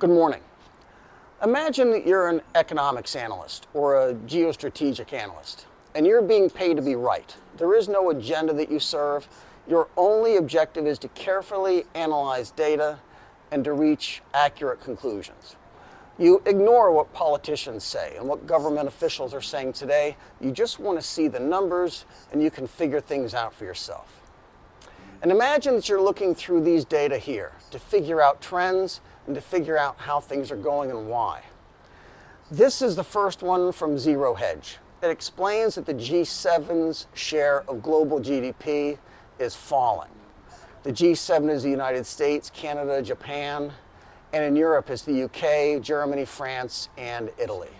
Good morning. Imagine that you're an economics analyst or a geostrategic analyst, and you're being paid to be right. There is no agenda that you serve. Your only objective is to carefully analyze data and to reach accurate conclusions. You ignore what politicians say and what government officials are saying today. You just want to see the numbers and you can figure things out for yourself. And imagine that you're looking through these data here to figure out trends and to figure out how things are going and why. This is the first one from Zero Hedge. It explains that the G7's share of global GDP is falling. The G7 is the United States, Canada, Japan, and in Europe is the UK, Germany, France, and Italy.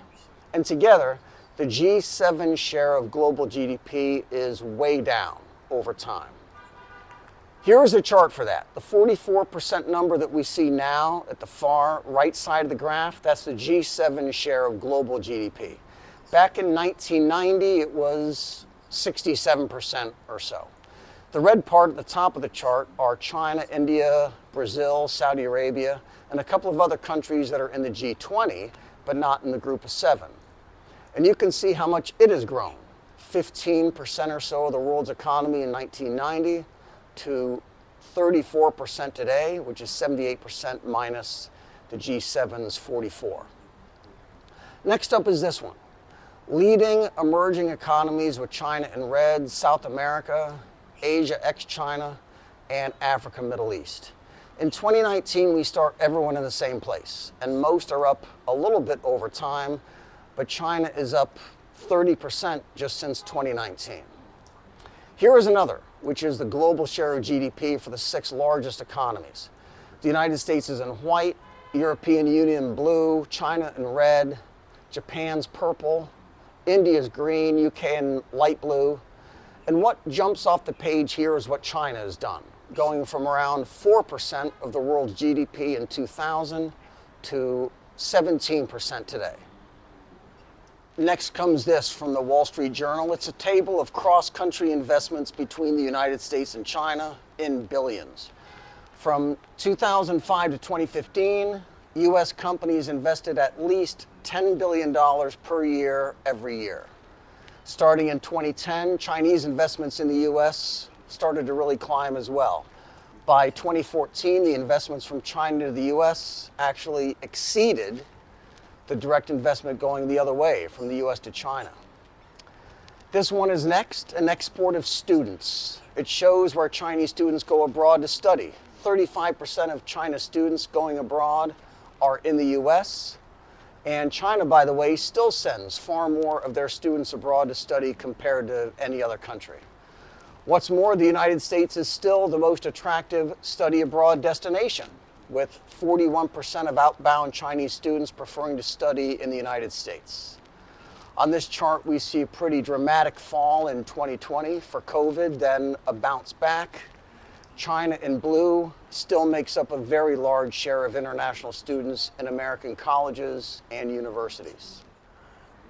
And together, the G7 share of global GDP is way down over time. Here is a chart for that. The 44% number that we see now at the far right side of the graph, that's the G7 share of global GDP. Back in 1990, it was 67% or so. The red part at the top of the chart are China, India, Brazil, Saudi Arabia, and a couple of other countries that are in the G20, but not in the group of 7. And you can see how much it has grown. 15% or so of the world's economy in 1990, to 34% today, which is 78% minus the G7's 44. Next up is this one. Leading emerging economies with China in red, South America, Asia ex-China, and Africa, Middle East. In 2019, we start everyone in the same place, and most are up a little bit over time, but China is up 30% just since 2019. Here is another, which is the global share of GDP for the 6 largest economies. The United States is in white, European Union in blue, China in red, Japan's purple, India's green, UK in light blue. And what jumps off the page here is what China has done, going from around 4% of the world's GDP in 2000 to 17% today. Next comes this from the Wall Street Journal. It's a table of cross-country investments between the United States and China in billions. From 2005 to 2015, U.S. companies invested at least $10 billion per year every year. Starting in 2010, Chinese investments in the U.S. started to really climb as well. By 2014, the investments from China to the U.S. actually exceeded the direct investment going the other way from the U.S. to China. This one is next, an export of students. It shows where Chinese students go abroad to study. 35% of China students going abroad are in the U.S. And China, by the way, still sends far more of their students abroad to study compared to any other country. What's more, the United States is still the most attractive study abroad destination, with 41% of outbound Chinese students preferring to study in the United States. On this chart, we see a pretty dramatic fall in 2020 for COVID, then a bounce back. China in blue still makes up a very large share of international students in American colleges and universities.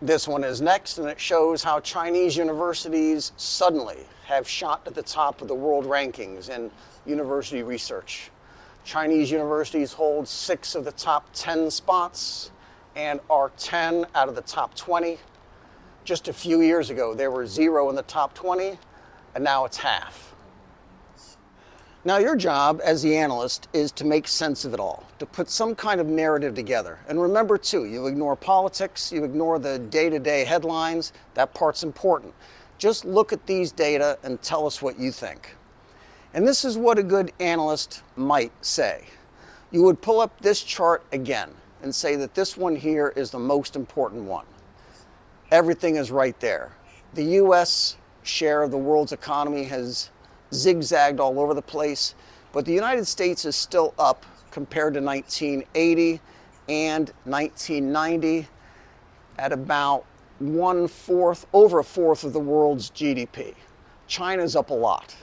This one is next, and it shows how Chinese universities suddenly have shot to the top of the world rankings in university research. Chinese universities hold 6 of the top 10 spots and are 10 out of the top 20. Just a few years ago, there were 0 in the top 20, and now it's half. Now, your job as the analyst is to make sense of it all, to put some kind of narrative together. And remember, too, you ignore politics, you ignore the day-to-day headlines. That part's important. Just look at these data and tell us what you think. And this is what a good analyst might say. You would pull up this chart again and say that this one here is the most important one. Everything is right there. The U.S. share of the world's economy has zigzagged all over the place, but the United States is still up compared to 1980 and 1990 at about over a fourth of the world's GDP. China's up a lot.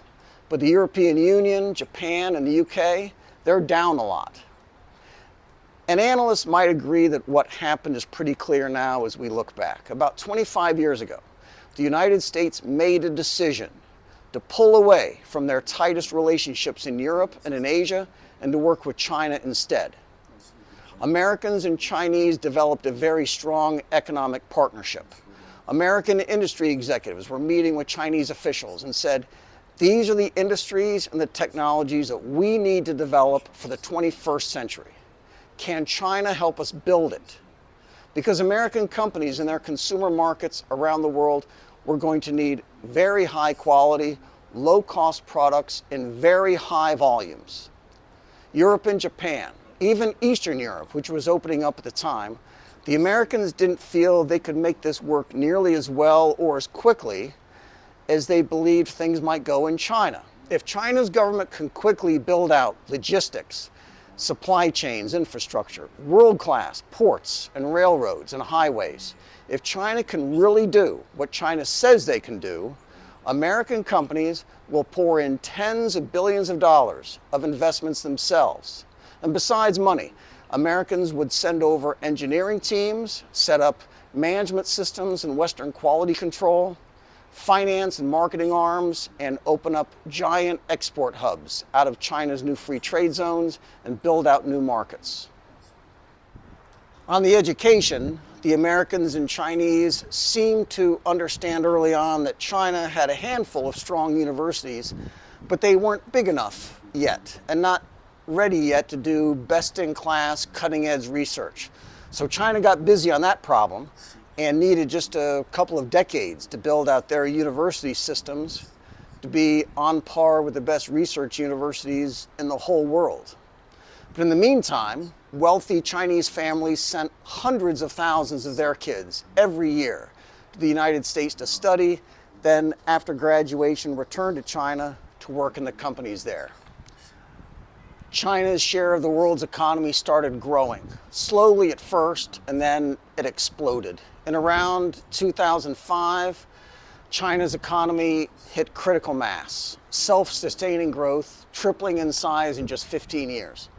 But the European Union, Japan, and the UK, they're down a lot. And analysts might agree that what happened is pretty clear now as we look back. About 25 years ago, the United States made a decision to pull away from their tightest relationships in Europe and in Asia and to work with China instead. Americans and Chinese developed a very strong economic partnership. American industry executives were meeting with Chinese officials and said, these are the industries and the technologies that we need to develop for the 21st century. Can China help us build it? Because American companies in their consumer markets around the world were going to need very high quality, low cost products in very high volumes. Europe and Japan, even Eastern Europe, which was opening up at the time, the Americans didn't feel they could make this work nearly as well or as quickly as they believed things might go in China. If China's government can quickly build out logistics, supply chains, infrastructure, world-class ports and railroads and highways, if China can really do what China says they can do, American companies will pour in tens of billions of dollars of investments themselves. And besides money, Americans would send over engineering teams, set up management systems and Western quality control, finance and marketing arms, and open up giant export hubs out of China's new free trade zones and build out new markets. On the education, the Americans and Chinese seemed to understand early on that China had a handful of strong universities, but they weren't big enough yet and not ready yet to do best-in-class, cutting-edge research. So China got busy on that problem and needed just a couple of decades to build out their university systems to be on par with the best research universities in the whole world. But in the meantime, wealthy Chinese families sent hundreds of thousands of their kids every year to the United States to study, then after graduation returned to China to work in the companies there. China's share of the world's economy started growing, slowly at first, and then it exploded. In around 2005, China's economy hit critical mass, self-sustaining growth, tripling in size in just 15 years.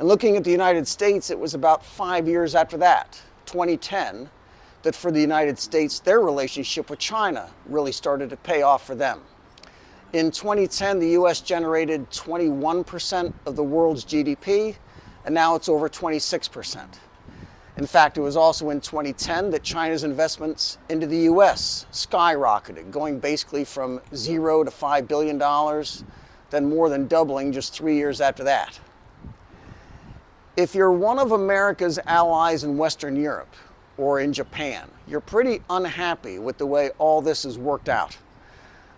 And looking at the United States, it was about 5 years after that, 2010, that for the United States, their relationship with China really started to pay off for them. In 2010, the US generated 21% of the world's GDP, and now it's over 26%. In fact, it was also in 2010 that China's investments into the US skyrocketed, going basically from $0 to $5 billion, then more than doubling just 3 years after that. If you're one of America's allies in Western Europe or in Japan, you're pretty unhappy with the way all this has worked out.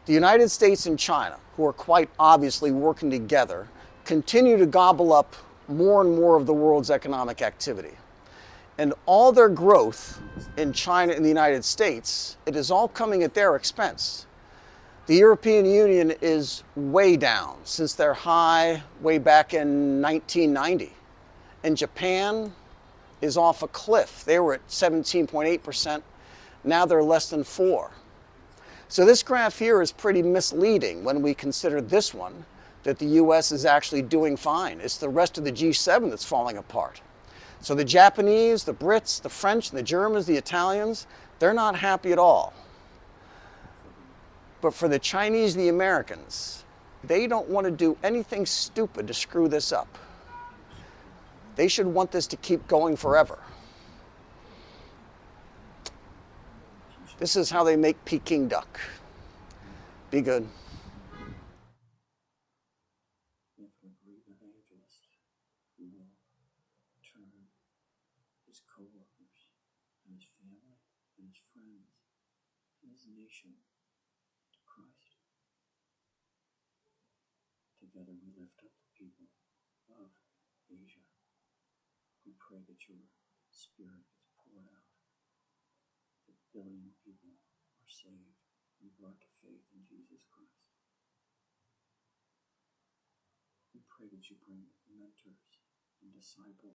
The United States and China, who are quite obviously working together, continue to gobble up more and more of the world's economic activity. And all their growth in China and the United States, it is all coming at their expense. The European Union is way down since their high way back in 1990. And Japan is off a cliff. They were at 17.8%. Now they're less than 4%. So this graph here is pretty misleading when we consider this one, that the US is actually doing fine. It's the rest of the G7 that's falling apart. So the Japanese, the Brits, the French, the Germans, the Italians, they're not happy at all. But for the Chinese and the Americans, they don't want to do anything stupid to screw this up. They should want this to keep going forever. This is how they make Peking duck. Be good. If a great evangelist who will turn his co-workers and his family and his friends and his nation to Christ. Together we lift up the people of Asia. We pray that your Spirit is poured out, that 1 billion people are saved and brought to faith in Jesus Christ. We pray that you bring mentors and disciples